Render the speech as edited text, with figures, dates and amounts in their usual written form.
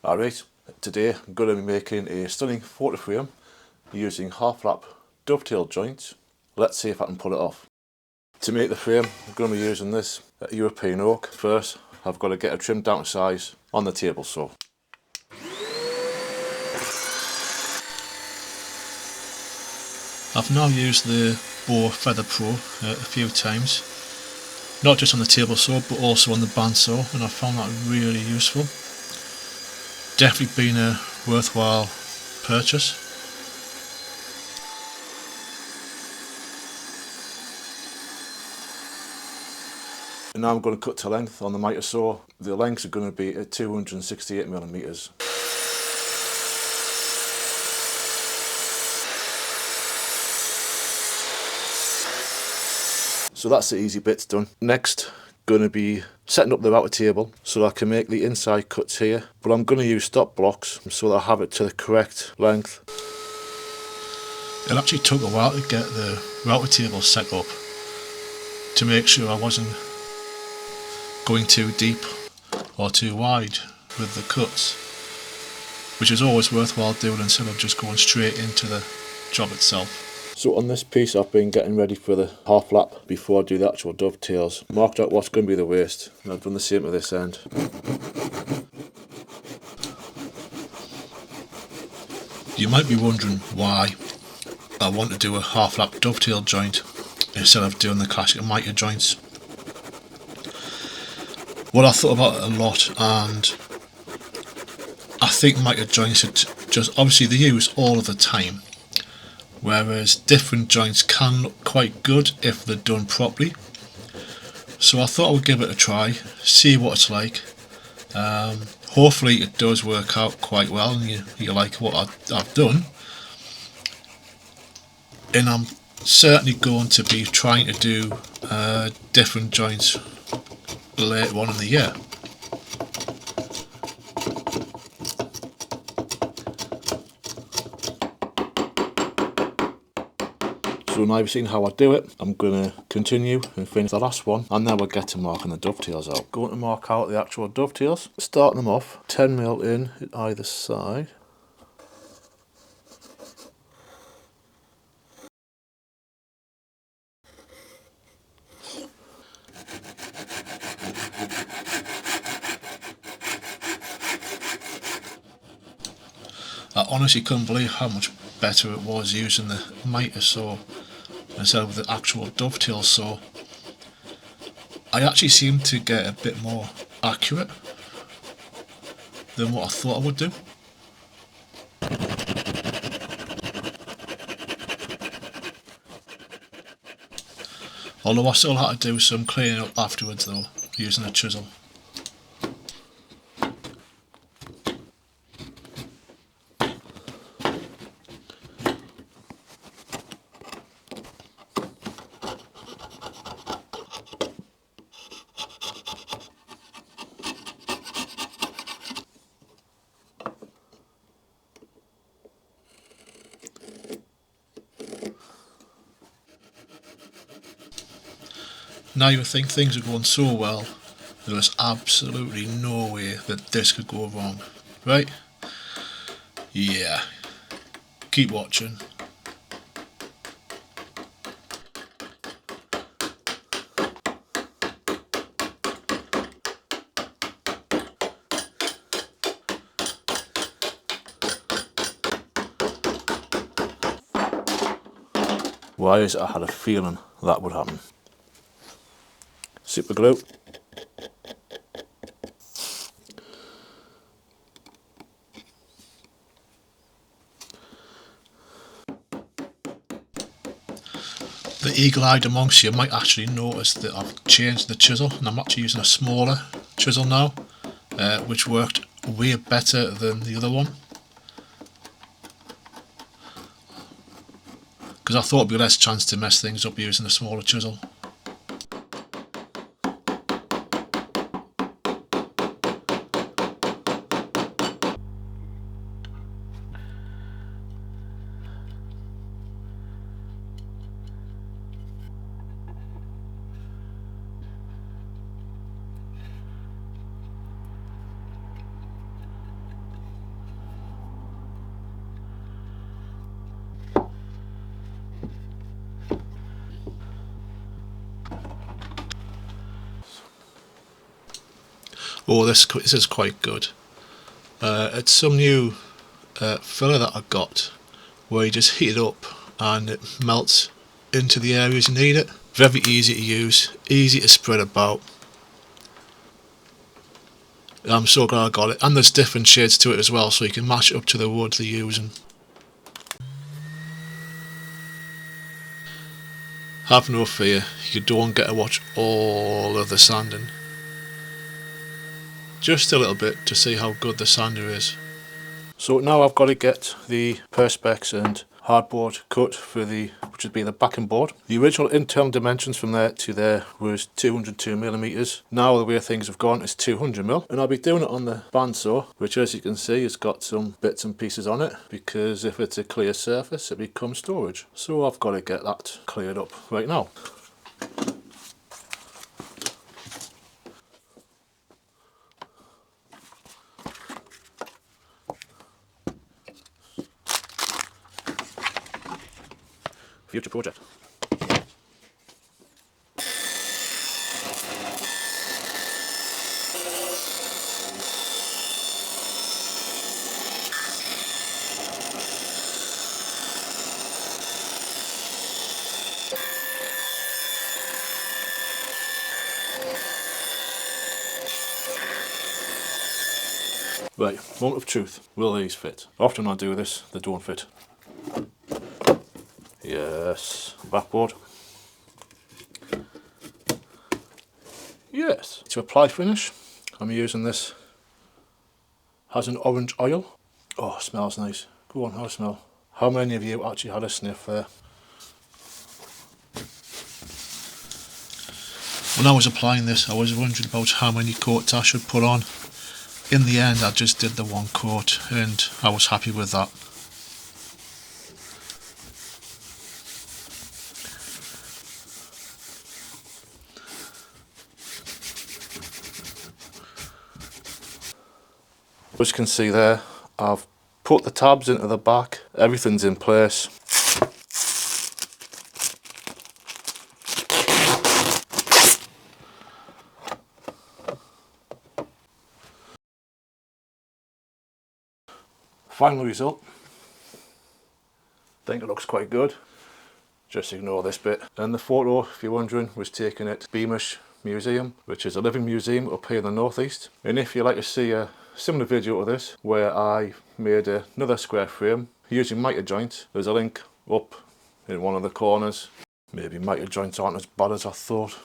Alright, today I'm going to be making a stunning photo frame using half lap dovetail joints. Let's see if I can pull it off. To make the frame I'm going to be using this European oak. First I've got to get it trimmed down to size on the table saw. I've now used the Bow Feather Pro a few times, not just on the table saw but also on the bandsaw, and I've found that really useful. Definitely been a worthwhile purchase. And now I'm going to cut to length on the miter saw. The lengths are going to be at 268mm. So that's the easy bits done. Next, going to be setting up the router table so I can make the inside cuts here. But I'm going to use stop blocks so that I have it to the correct length. It actually took a while to get the router table set up to make sure I wasn't going too deep or too wide with the cuts, which is always worthwhile doing instead of just going straight into the job itself. So on this piece I've been getting ready for the half lap before I do the actual dovetails. Marked out what's going to be the waste, and I've done the same to this end. You might be wondering why I want to do a half lap dovetail joint instead of doing the classic miter joints. Well, I thought about it a lot, and I think miter joints are just obviously they use all of the time, whereas different joints can look quite good if they're done properly. So I thought I would give it a try, see what it's like. Hopefully it does work out quite well and you like what I've done. And I'm certainly going to be trying to do different joints later on in the year. So now you've seen how I do it, I'm going to continue and finish the last one, and then we'll get to marking the dovetails out. Going to mark out the actual dovetails, starting them off 10mm in at either side. I honestly couldn't believe how much better it was using the miter saw instead of the actual dovetail saw. I actually seem to get a bit more accurate than what I thought I would do. Although I still had to do some cleaning up afterwards though, using a chisel. Now you would think things are going so well, there is absolutely no way that this could go wrong, right? Yeah. Keep watching. Why is it I had a feeling that would happen? Super glue. The eagle-eyed amongst you might actually notice that I've changed the chisel and I'm actually using a smaller chisel now, which worked way better than the other one. Because I thought it'd be less chance to mess things up using a smaller chisel. Oh, this is quite good. It's some new filler that I got where you just heat it up and it melts into the areas you need it. Very easy to use, easy to spread about. I'm so glad I got it, and there's different shades to it as well, so you can match it up to the wood they're using. Have no fear, you don't get to watch all of the sanding. Just a little bit to see how good the sander is. So now I've got to get the Perspex and hardboard cut for which would be the backing board. The original internal dimensions from there to there was 202mm. Now the way things have gone is 200mm, and I'll be doing it on the bandsaw, which as you can see has got some bits and pieces on it, because if it's a clear surface it becomes storage. So I've got to get that cleared up right now. Future project. Right, moment of truth. Will these fit? Often I do this, they don't fit. Yes, backboard. Yes. To apply finish, I'm using this. Has an orange oil. Oh, it smells nice. Go on, have a smell. How many of you actually had a sniff there? When I was applying this, I was wondering about how many coats I should put on. In the end, I just did the one coat, and I was happy with that. As you can see there, I've put the tabs into the back, everything's in place. Final result, I think it looks quite good. Just ignore this bit. And the photo, if you're wondering, was taken at Beamish Museum, which is a living museum up here in the northeast. And if you'd like to see a similar video to this, where I made another square frame using miter joints, there's a link up in one of the corners. Maybe miter joints aren't as bad as I thought.